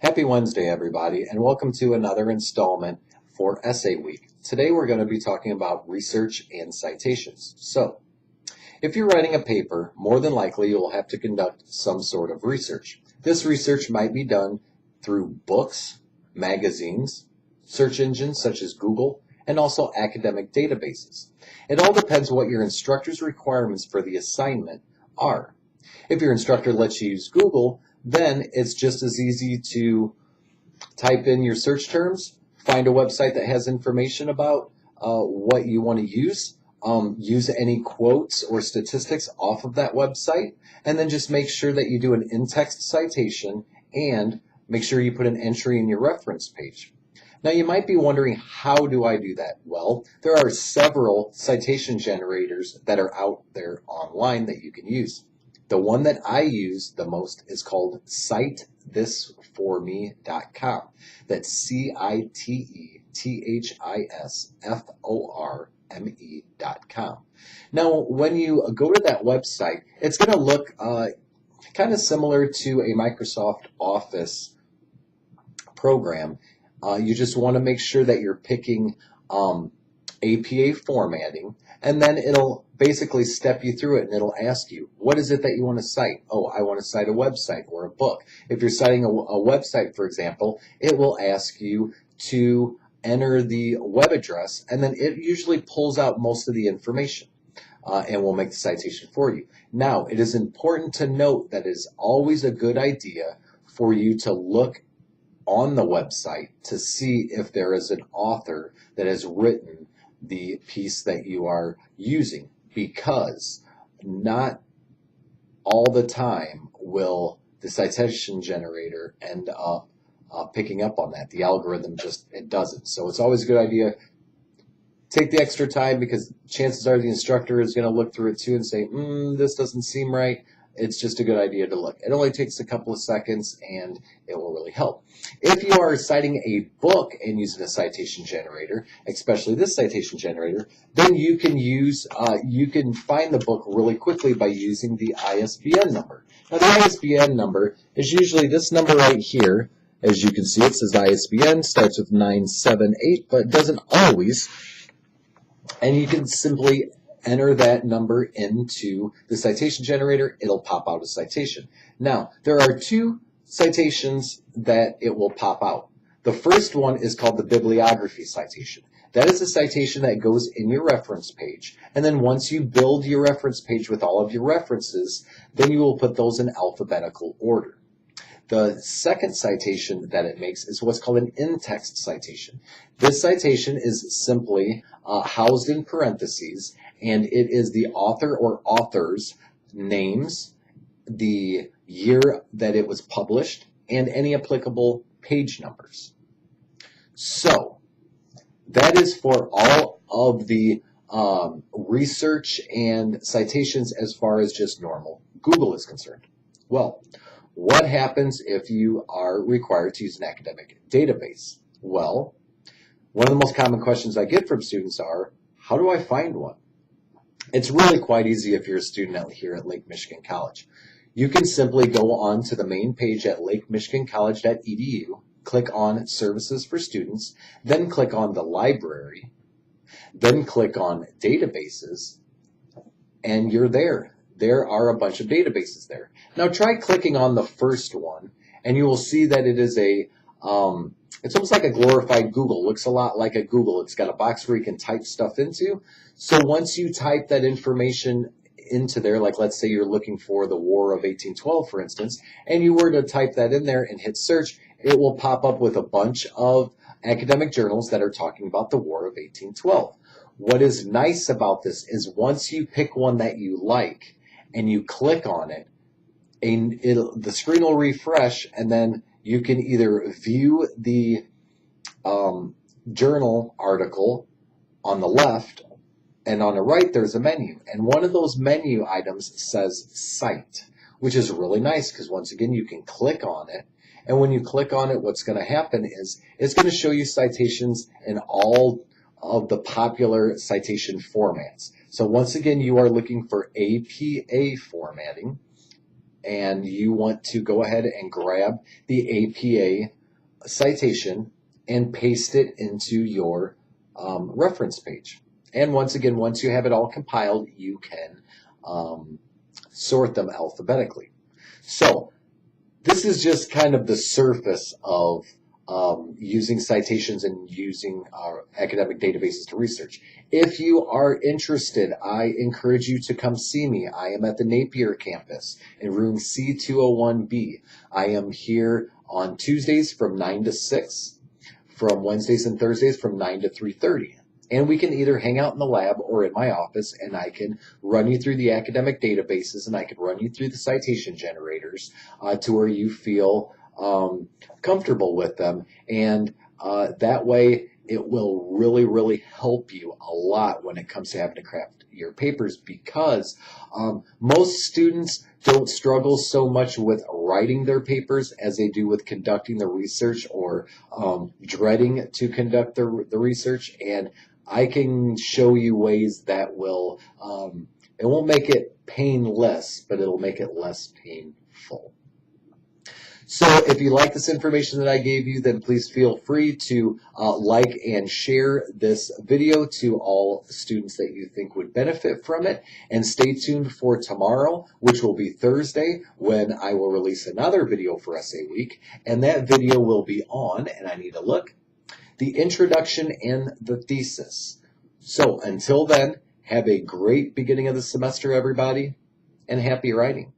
Happy Wednesday, everybody, and welcome to another installment for Essay Week. Today we're going to be talking about research and citations. So, if you're writing a paper, more than likely you'll have to conduct some sort of research. This research might be done through books, magazines, search engines such as Google, and also academic databases. It all depends what your instructor's requirements for the assignment are. If your instructor lets you use Google, then it's just as easy to type in your search terms, find a website that has information about what you want to use any quotes or statistics off of that website, and then just make sure that you do an in-text citation and make sure you put an entry in your reference page. Now you might be wondering, how do I do that? Well, there are several citation generators that are out there online that you can use. The one that I use the most is called CiteThisForMe.com. That's CiteThisForMe.com. Now, when you go to that website, it's going to look kind of similar to a Microsoft Office program. You just want to make sure that you're picking APA formatting, and then it'll basically step you through it, and it'll ask you, what is it that you want to cite? Oh, I want to cite a website or a book. If you're citing a website, for example, it will ask you to enter the web address, and then it usually pulls out most of the information and will make the citation for you. Now, it is important to note that it is always a good idea for you to look on the website to see if there is an author that has written the piece that you are using, because not all the time will the citation generator end up picking up on that. The algorithm it doesn't. So it's always a good idea. Take the extra time, because chances are the instructor is going to look through it too and say, this doesn't seem right. It's just a good idea to look. It only takes a couple of seconds, and it will really help. If you are citing a book and using a citation generator, especially this citation generator, then you can find the book really quickly by using the ISBN number. Now, the ISBN number is usually this number right here. As you can see, it says ISBN, starts with 978, but it doesn't always. And you can simply enter that number into the citation generator. It'll pop out a citation. Now, there are two citations that it will pop out. The first one is called the bibliography citation. That is a citation that goes in your reference page, and then once you build your reference page with all of your references, then you will put those in alphabetical order. The second citation that it makes is what's called an in-text citation. This citation is simply housed in parentheses, and it is the author or authors' names, the year that it was published, and any applicable page numbers. So that is for all of the research and citations as far as just normal Google is concerned. Well, what happens if you are required to use an academic database? Well, one of the most common questions I get from students are, how do I find one? It's really quite easy if you're a student out here at Lake Michigan College. You can simply go on to the main page at lakemichigancollege.edu, click on Services for Students, then click on the Library, then click on Databases, and you're there. There are a bunch of databases there. Now try clicking on the first one, and you will see that it is it's almost like a glorified Google. It looks a lot like a Google. It's got a box where you can type stuff into. So once you type that information into there, like let's say you're looking for the War of 1812, for instance, and you were to type that in there and hit search, it will pop up with a bunch of academic journals that are talking about the War of 1812. What is nice about this is once you pick one that you like and you click on it, and the screen will refresh, and then you can either view the journal article on the left, and on the right there's a menu. And one of those menu items says Cite, which is really nice because once again you can click on it. And when you click on it, what's going to happen is it's going to show you citations in all of the popular citation formats. So once again, you are looking for APA formatting, and you want to go ahead and grab the APA citation and paste it into your reference page. And once again, once you have it all compiled, you can sort them alphabetically. So this is just kind of the surface of using citations and using our academic databases to research. If you are interested, I encourage you to come see me. I am at the Napier campus in room C201B. I am here on Tuesdays from 9 to 6, from Wednesdays and Thursdays from 9 to 3:30. And we can either hang out in the lab or in my office, and I can run you through the academic databases, and I can run you through the citation generators to where you feel comfortable with them. And that way it will really, really help you a lot when it comes to having to craft your papers, because most students don't struggle so much with writing their papers as they do with conducting the research, or dreading to conduct the research. And I can show you ways that will, it won't make it painless, but it'll make it less painful. So if you like this information that I gave you, then please feel free to like and share this video to all students that you think would benefit from it. And stay tuned for tomorrow, which will be Thursday, when I will release another video for Essay Week. And that video will be on, and I need to look, the introduction and the thesis. So until then, have a great beginning of the semester, everybody, and happy writing.